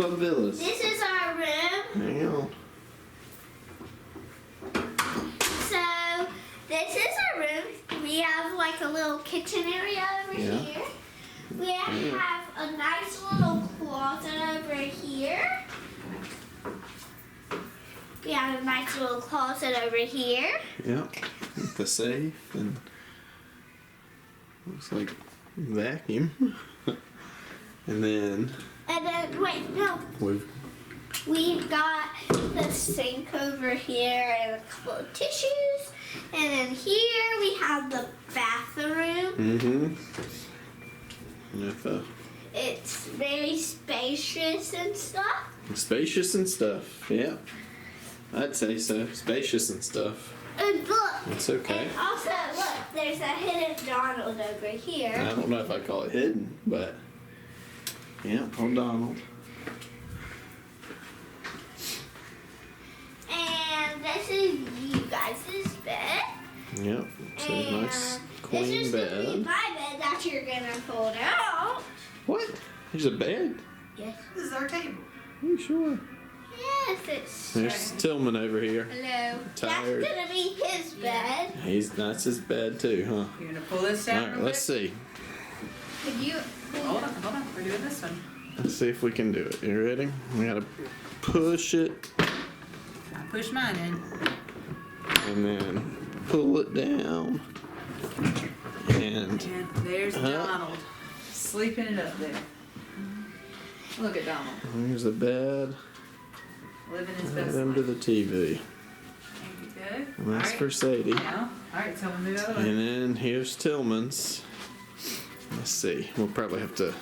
on, Phyllis. This is our room. Hang on. So, this is our room. We have like a little kitchen area over here. We have a nice little closet over here. We have a nice little closet over here. Yep. With the safe and looks like vacuum. And then Wait, no. We've got the sink over here and a couple of tissues. And then here we have the bathroom. It's very spacious and stuff. Spacious and stuff, yeah. I'd say so. Spacious and stuff. And look. It's okay. And also, look, there's a hidden Donald over here. I don't know if I call it hidden, but yeah, old Donald. And this is you guys' bed. Yep, it's a nice queen this is bed. gonna be my bed that you're gonna fold out. What? There's a bed? Yes. This is our table. Are you sure? Yes, it's. There's Tillman over here. Hello. Tired. That's gonna be his bed. That's his bed too, huh? You're gonna pull this down. Alright, let's see. Could you? Hold on. We're doing this one. Let's see if we can do it. You ready? We gotta push it I push mine in. and then pull it down. And And there's Donald sleeping it up there. Look at Donald there's the bed living his right best under life. the TV. There you go. And that's Alright. for Sadie. Now, all right. So we'll move out of the way. And then here's Tillman's. Let's see. We'll probably have to.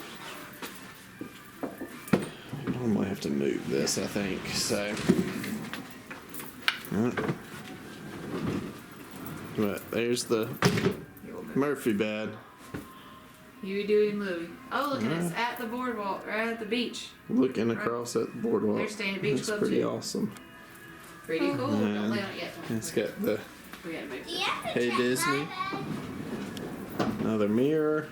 We normally have to move this, I think. So. But there's the Murphy bed. You doing movie? Oh, look at us at the boardwalk, right at the beach. Looking across at the boardwalk. They're staying at Beach That's Club pretty too. awesome. Pretty cool. And Don't play on it yet. It's got the We gotta move. Do you have to Hey, check Disney. my bed? another mirror.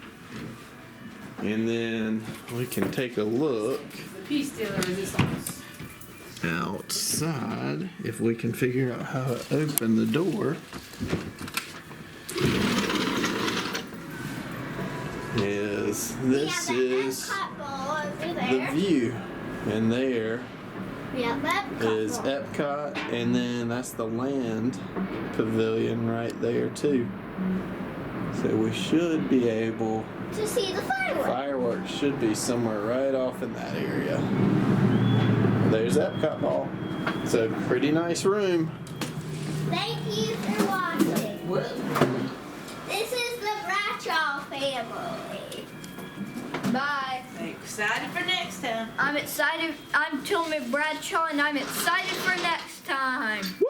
And then we can take a look The piece de la resistance. outside if we can figure out how to open the door. This We have the is Epcot ball over the there. view, and there We have the Epcot is ball. Epcot, and then that's the land pavilion right there too. So we should be able. To see the fireworks. Fireworks should be somewhere right off in that area. There's Epcot ball. It's a pretty nice room. Thank you for watching. Whoa. This is the Bradshaw family. Bye. Excited for next time. I'm excited. I'm Tillman Bradshaw, and I'm excited for next time. Woo!